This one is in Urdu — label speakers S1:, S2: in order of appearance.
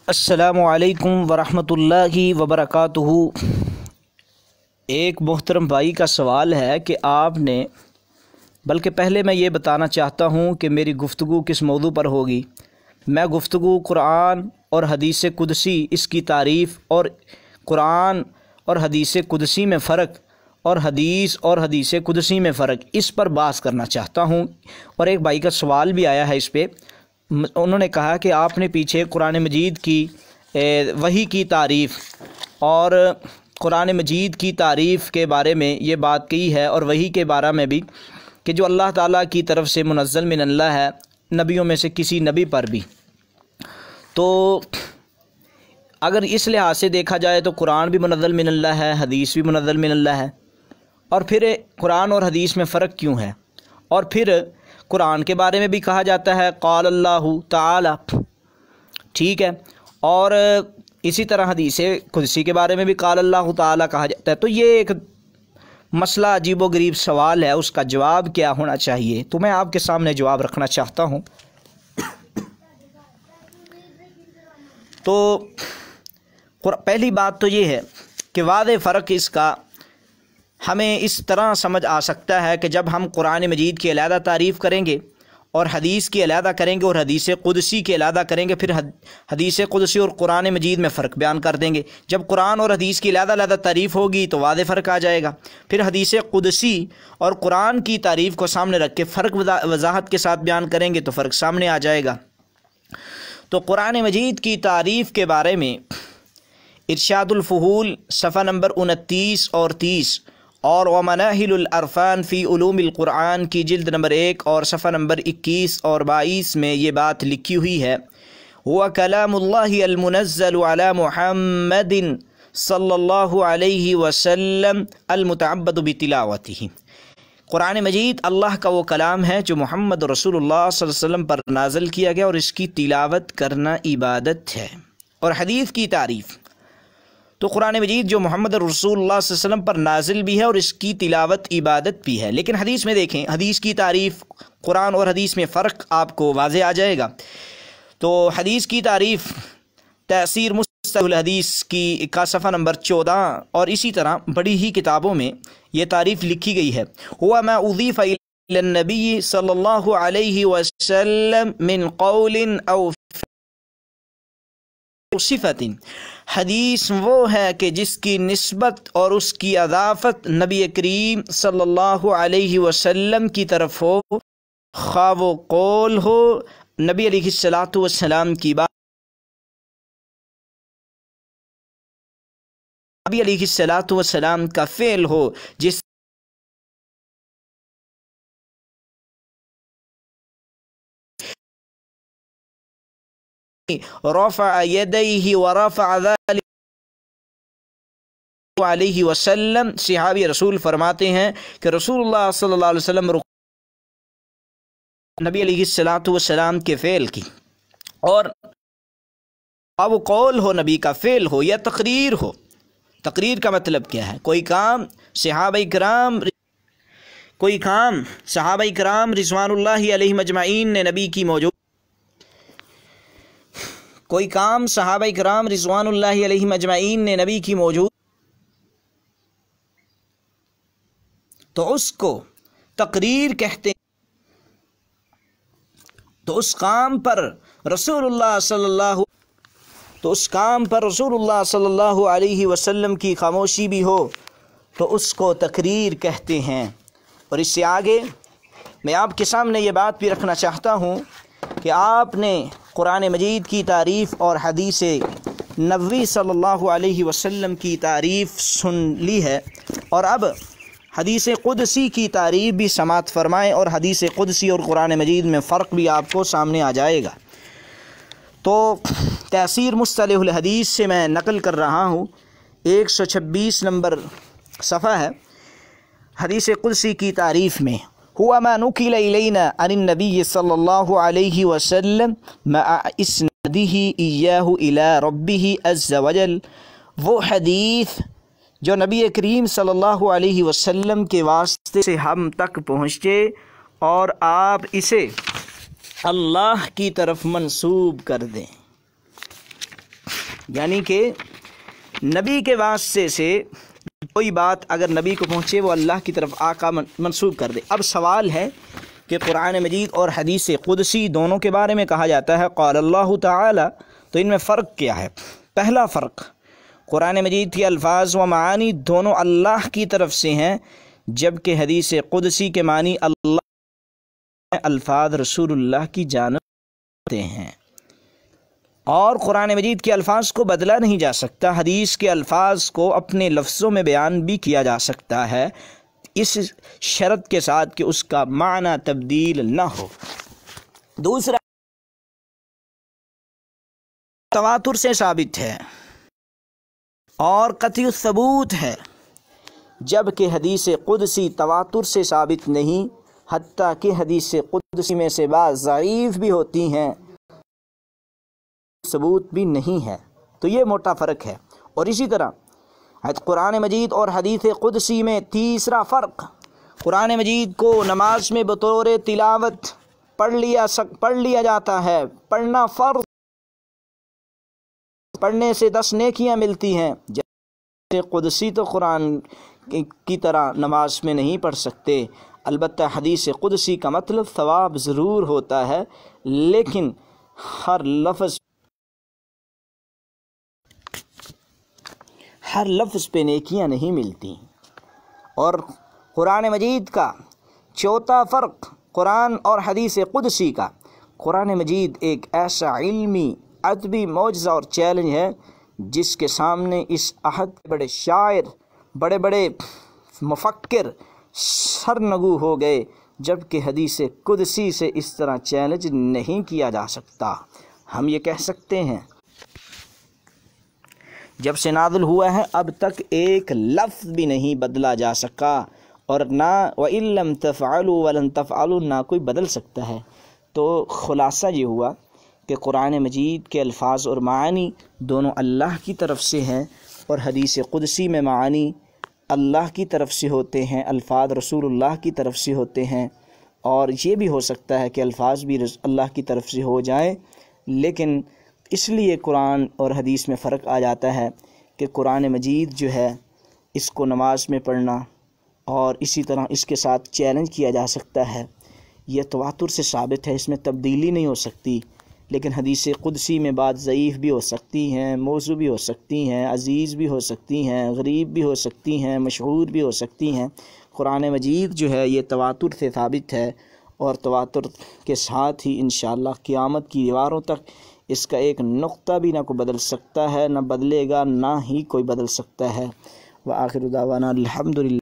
S1: السلام علیکم ورحمۃ اللہ وبرکاتہ۔ ایک محترم بھائی کا سوال ہے کہ آپ نے، بلکہ پہلے میں یہ بتانا چاہتا ہوں کہ میری گفتگو کس موضوع پر ہوگی۔ میں گفتگو قرآن اور حدیث قدسی، اس کی تعریف اور قرآن اور حدیث قدسی میں فرق اور حدیث قدسی میں فرق، اس پر بحث کرنا چاہتا ہوں۔ اور ایک بھائی کا سوال بھی آیا ہے اس پہ، انہوں نے کہا کہ آپ نے پیچھے قرآن مجید کی وحی کی تعریف اور قرآن مجید کی تعریف کے بارے میں یہ بات کہی ہے، اور وحی کے بارے میں بھی کہ جو اللہ تعالیٰ کی طرف سے منزل من اللہ ہے، نبیوں میں سے کسی نبی پر بھی۔ تو اگر اس لحاظ سے دیکھا جائے تو قرآن بھی منزل من اللہ ہے، حدیث بھی منزل من اللہ ہے، اور پھر قرآن اور حدیث میں فرق کیوں ہے؟ اور پھر قرآن کے بارے میں بھی کہا جاتا ہے قال اللہ تعالی، ٹھیک ہے، اور اسی طرح حدیث قدسی کے بارے میں بھی قال اللہ تعالی کہا جاتا ہے۔ تو یہ ایک مسئلہ عجیب و غریب سوال ہے، اس کا جواب کیا ہونا چاہیے، تو میں آپ کے سامنے جواب رکھنا چاہتا ہوں۔ تو پہلی بات تو یہ ہے کہ واضح فرق اس کا ہمیں اس طرح سمجھ آ سکتا ہے کہ جب ہم قرآن مجید کی علیحدہ تعریف کریں گے اور حدیث کی علیحدہ کریں گے اور حدیث قدسی کی علیحدہ کریں گے، پھر حدیث قدسی اور قرآن مجید میں فرق بیان کر دیں گے۔ جب قرآن اور حدیث کی علیحدہ تعریف ہوگی تو واضح فرق آ جائے گا، پھر حدیث قدسی اور قرآن کی تعریف کو سامنے رکھ کے فرق وضاحت کے ساتھ بیان کریں گے تو فرق سامنے آ جائے گا۔ تو قرآن مجید کی تعریف کے بارے میں ارشاد الفحول صفحہ نمبر 29 اور 30 اور ومناہل العرفان فی علوم القرآن کی جلد نمبر 1 اور صفحہ نمبر 21 اور 22 میں یہ بات لکھی ہوئی ہے، وَكَلَامُ اللَّهِ الْمُنَزَّلُ عَلَى مُحَمَّدٍ صلی اللہ علیہ وسلم المتعبد بتلاوتہ۔ قرآن مجید اللہ کا وہ کلام ہے جو محمد رسول اللہ صلی اللہ علیہ وسلم پر نازل کیا گیا اور اس کی تلاوت کرنا عبادت ہے۔ اور حدیث کی تعریف تو قرآن مجید جو محمد رسول اللہ صلی اللہ علیہ وسلم پر نازل بھی ہے اور اس کی تلاوت عبادت بھی ہے، لیکن حدیث میں دیکھیں، حدیث کی تعریف قرآن اور حدیث میں فرق آپ کو واضح آ جائے گا۔ تو حدیث کی تعریف تأثیر مصطلح الحدیث کا صفحہ نمبر 14 اور اسی طرح بڑی ہی کتابوں میں یہ تعریف لکھی گئی ہے، ہوا ما اضیف الی النبی صلی اللہ علیہ وسلم من قول او صفت۔ حدیث وہ ہے کہ جس کی نسبت اور اس کی اضافت نبی کریم صلی اللہ علیہ وسلم کی طرف ہو، خواہ وہ قول ہو، نبی علیہ السلام کی بات، نبی علیہ السلام کا فعل ہو، جس رفع یدیہ ورفع ذلک علیہ وسلم، صحابی رسول فرماتے ہیں کہ رسول اللہ صلی اللہ علیہ وسلم نبی علیہ السلام کے فعل کی، اور اب تقول ہو، نبی کا فعل ہو یا تقریر ہو۔ تقریر کا مطلب کیا ہے؟ کوئی کام صحابہ کرام رضوان اللہ علیہ مجمعین نے نبی کی موجود کوئی کام صحابہ کرام رضوان اللہ علیہ مجمعین نے نبی کی موجود تو اس کو تقریر کہتے ہیں۔ تو اس کام پر رسول اللہ صلی اللہ علیہ وسلم کی خاموشی بھی ہو تو اس کو تقریر کہتے ہیں۔ اور اس سے آگے میں آپ کے سامنے یہ بات بھی رکھنا چاہتا ہوں کہ آپ نے قرآن مجید کی تعریف اور حدیث نبوی صلی اللہ علیہ وسلم کی تعریف سن لی ہے، اور اب حدیث قدسی کی تعریف بھی سماعت فرمائیں، اور حدیث قدسی اور قرآن مجید میں فرق بھی آپ کو سامنے آ جائے گا۔ تو تأثیر مصطلح الحدیث سے میں نقل کر رہا ہوں، 126 نمبر صفحہ ہے، حدیث قدسی کی تعریف میں ہوا ما نقل الینا عن النبی صلی اللہ علیہ وسلم مع اسندہ ایاہ الی ربہ عز وجل، وہ حدیث جو نبی کریم صلی اللہ علیہ وسلم کے واسطے سے ہم تک پہنچے اور آپ اسے اللہ کی طرف منسوب کر دیں۔ یعنی کہ نبی کے واسطے سے کوئی بات اگر نبی کو پہنچے وہ اللہ کی طرف آقا منسوب کر دے۔ اب سوال ہے کہ قرآن مجید اور حدیث قدسی دونوں کے بارے میں کہا جاتا ہے قال اللہ تعالی، تو ان میں فرق کیا ہے؟ پہلا فرق، قرآن مجید کے الفاظ و معانی دونوں اللہ کی طرف سے ہیں، جبکہ حدیث قدسی کے معنی اللہ الفاظ رسول اللہ کی جانب سے ہیں، اور قرآن مجید کے الفاظ کو بدلا نہیں جا سکتا، حدیث کے الفاظ کو اپنے لفظوں میں بیان بھی کیا جا سکتا ہے، اس شرط کے ساتھ کہ اس کا معنی تبدیل نہ ہو۔ دوسرا، تواتر سے ثابت ہے اور قطعی الثبوت ہے، جبکہ حدیث قدسی تواتر سے ثابت نہیں، حتیٰ کہ حدیث قدسی میں سے بعض ضعیف بھی ہوتی ہیں، ثبوت بھی نہیں ہے۔ تو یہ موٹا فرق ہے۔ اور اسی طرح قرآن مجید اور حدیث قدسی میں تیسرا فرق، قرآن مجید کو نماز میں بطور تلاوت پڑھ لیا جاتا ہے، پڑھنا فرض، پڑھنے سے 10 نیکیاں ملتی ہیں، جبکہ قدسی تو قرآن کی طرح نماز میں نہیں پڑھ سکتے۔ البتہ حدیث قدسی کا مطلب ثواب ضرور ہوتا ہے، لیکن ہر لفظ پہ نیکیاں نہیں ملتی۔ اور قرآن مجید کا چوتھا فرق قرآن اور حدیث قدسی کا، قرآن مجید ایک ایسا علمی ادبی معجزہ اور چیلنج ہے جس کے سامنے اس عہد کے بڑے شاعر، بڑے بڑے مفکر سرنگو ہو گئے، جبکہ حدیث قدسی سے اس طرح چیلنج نہیں کیا جا سکتا۔ ہم یہ کہہ سکتے ہیں جب سے نازل ہوا ہے اب تک ایک لفظ بھی نہیں بدلا جا سکا، اور نہ وَإِن لَّمْ تَفْعَلُوا وَلَن تَفْعَلُوا نہ کوئی بدل سکتا ہے۔ تو خلاصہ یہ ہوا کہ قرآن مجید کے الفاظ اور معانی دونوں اللہ کی طرف سے ہیں، اور حدیث قدسی میں معانی اللہ کی طرف سے ہوتے ہیں، الفاظ رسول اللہ کی طرف سے ہوتے ہیں، اور یہ بھی ہو سکتا ہے کہ الفاظ بھی اللہ کی طرف سے ہو جائیں، لیکن اس لیے قرآن اور حدیث میں فرق آ جاتا ہے کہ قرآن مجید جو ہے اس کو نماز میں پڑھنا اور اسی طرح اس کے ساتھ چیلنج کیا جا سکتا ہے، یہ تواتر سے ثابت ہے، اس میں تبدیلی نہیں ہو سکتی۔ لیکن حدیث قدسی میں بات ضعیف بھی ہو سکتی ہیں، موضوع بھی ہو سکتی ہیں، عزیز بھی ہو سکتی ہیں، غریب بھی ہو سکتی ہیں، مشہور بھی ہو سکتی ہیں۔ قرآن مجید جو ہے یہ تواتر سے ثابت ہے، اور تواتر کے ساتھ ہی انشاءاللہ قیامت کی دیواروں تک اس کا ایک نقطہ بھی نہ کوئی بدل سکتا ہے، نہ بدلے گا، نہ ہی کوئی بدل سکتا ہے۔ وآخر دعوانا الحمدللہ۔